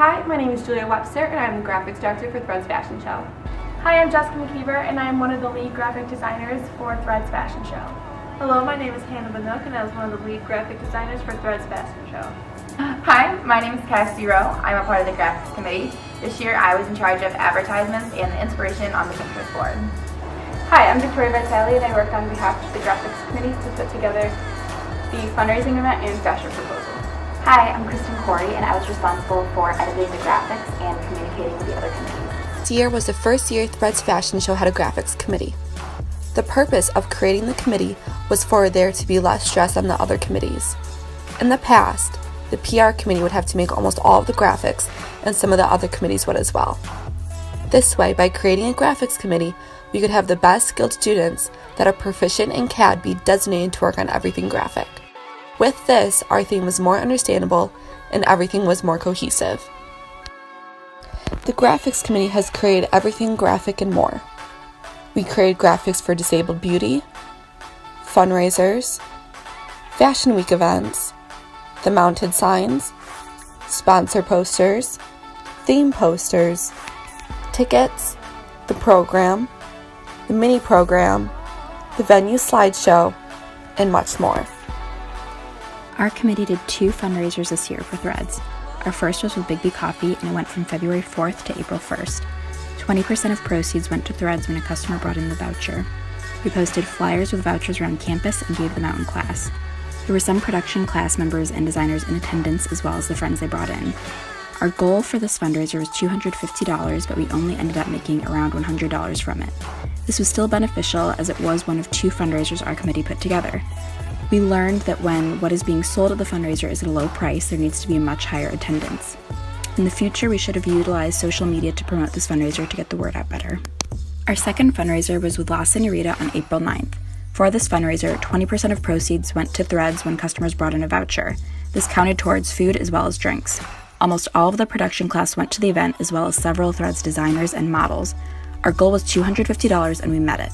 Hi, my name is Julia Webster, and I'm the graphics director for Threads Fashion Show. Hi, I'm Jessica McKeever, and I'm one of the lead graphic designers for Threads Fashion Show. Hello, my name is Hannah Banook, and I was one of the lead graphic designers for Threads Fashion Show. Hi, my name is Cassie Rowe. I'm a part of the graphics committee. This year I was in charge of advertisements and the inspiration on the Pinterest board. Hi, I'm Victoria Vitale, and I work on behalf of the graphics committee to put together the fundraising event and fashion proposal. Hi, I'm Kristen Corey, and I was responsible for editing the graphics and communicating with the other committees. This year was the first year Threads Fashion Show had a graphics committee. The purpose of creating the committee was for there to be less stress on the other committees. In the past, the PR committee would have to make almost all of the graphics, and some of the other committees would as well. This way, by creating a graphics committee, we could have the best skilled students that are proficient in CAD be designated to work on everything graphic. With this, our theme was more understandable and everything was more cohesive. The graphics committee has created everything graphic and more. We created graphics for disabled beauty, fundraisers, fashion week events, the mounted signs, sponsor posters, theme posters, tickets, the program, the mini program, the venue slideshow, and much more. Our committee did 2 fundraisers this year for Threads. Our first was with Bigby Coffee, and it went from February 4th to April 1st. 20% of proceeds went to Threads when a customer brought in the voucher. We posted flyers with vouchers around campus and gave them out in class. There were some production class members and designers in attendance, as well as the friends they brought in. Our goal for this fundraiser was $250, but we only ended up making around $100 from it. This was still beneficial, as it was one of 2 fundraisers our committee put together. We learned that when what is being sold at the fundraiser is at a low price, there needs to be a much higher attendance. In the future, we should have utilized social media to promote this fundraiser to get the word out better. Our second fundraiser was with La Senorita on April 9th. For this fundraiser, 20% of proceeds went to Threads when customers brought in a voucher. This counted towards food as well as drinks. Almost all of the production class went to the event, as well as several Threads designers and models. Our goal was $250 and we met it.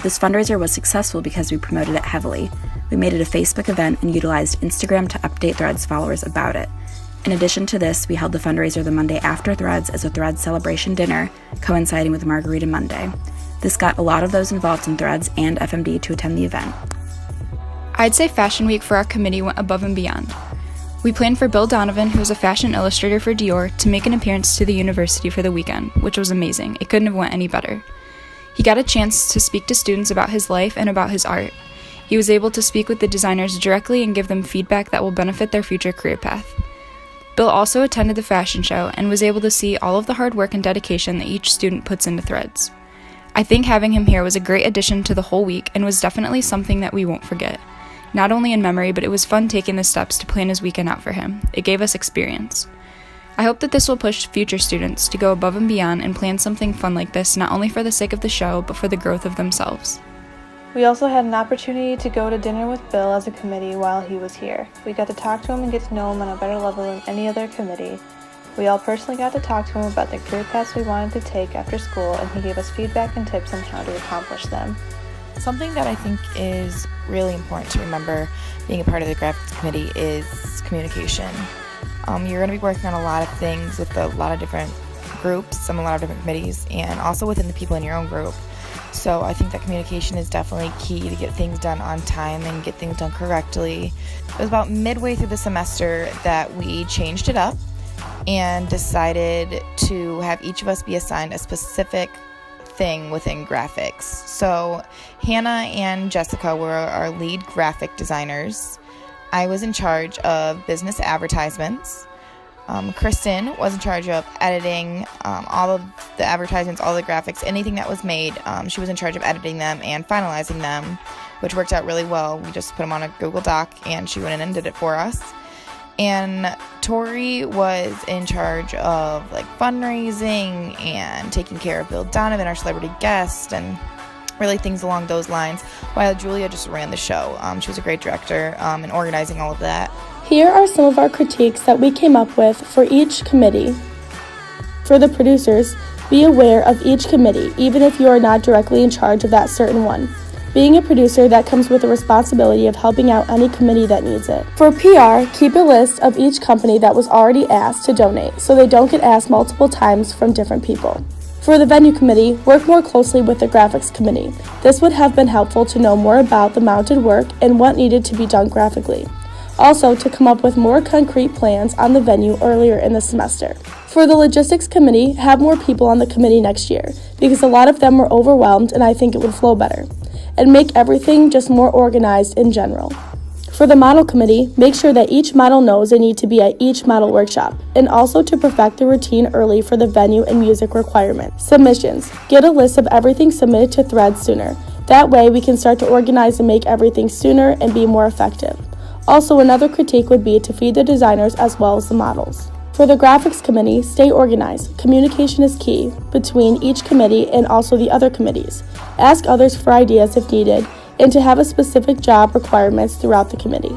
This fundraiser was successful because we promoted it heavily. We made it a Facebook event and utilized Instagram to update Threads followers about it. In addition to this, we held the fundraiser the Monday after Threads as a Threads celebration dinner, coinciding with Margarita Monday. This got a lot of those involved in Threads and FMD to attend the event. I'd say Fashion Week for our committee went above and beyond. We planned for Bill Donovan, who is a fashion illustrator for Dior, to make an appearance to the university for the weekend, which was amazing. It couldn't have went any better. He got a chance to speak to students about his life and about his art. He was able to speak with the designers directly and give them feedback that will benefit their future career path. Bill also attended the fashion show and was able to see all of the hard work and dedication that each student puts into Threads. I think having him here was a great addition to the whole week and was definitely something that we won't forget. Not only in memory, but it was fun taking the steps to plan his weekend out for him. It gave us experience. I hope that this will push future students to go above and beyond and plan something fun like this, not only for the sake of the show, but for the growth of themselves. We also had an opportunity to go to dinner with Bill as a committee while he was here. We got to talk to him and get to know him on a better level than any other committee. We all personally got to talk to him about the career paths we wanted to take after school, and he gave us feedback and tips on how to accomplish them. Something that I think is really important to remember being a part of the graphics committee is communication. You're going to be working on a lot of things with a lot of different groups, a lot of different committees, and also within the people in your own group. So I think that communication is definitely key to get things done on time and get things done correctly. It was about midway through the semester that we changed it up and decided to have each of us be assigned a specific thing within graphics. So Hannah and Jessica were our lead graphic designers. I was in charge of business advertisements. Kristen was in charge of editing all of the advertisements, all the graphics, anything that was made. She was in charge of editing them and finalizing them, which worked out really well. We just put them on a Google Doc and she went in and did it for us. And Tori was in charge of fundraising and taking care of Bill Donovan, our celebrity guest, and really things along those lines, while Julia just ran the show. She was a great director in organizing all of that. Here are some of our critiques that we came up with for each committee. For the producers, be aware of each committee, even if you are not directly in charge of that certain one. Being a producer, that comes with the responsibility of helping out any committee that needs it. For PR, keep a list of each company that was already asked to donate so they don't get asked multiple times from different people. For the venue committee, work more closely with the graphics committee. This would have been helpful to know more about the mounted work and what needed to be done graphically. Also, to come up with more concrete plans on the venue earlier in the semester. For the logistics committee, have more people on the committee next year because a lot of them were overwhelmed and I think it would flow better. And make everything just more organized in general. For the model committee, make sure that each model knows they need to be at each model workshop, and also to perfect the routine early for the venue and music requirements. Submissions. Get a list of everything submitted to Threads sooner. That way we can start to organize and make everything sooner and be more effective. Also, another critique would be to feed the designers as well as the models. For the graphics committee, stay organized. Communication is key between each committee and also the other committees. Ask others for ideas if needed, and to have a specific job requirements throughout the committee.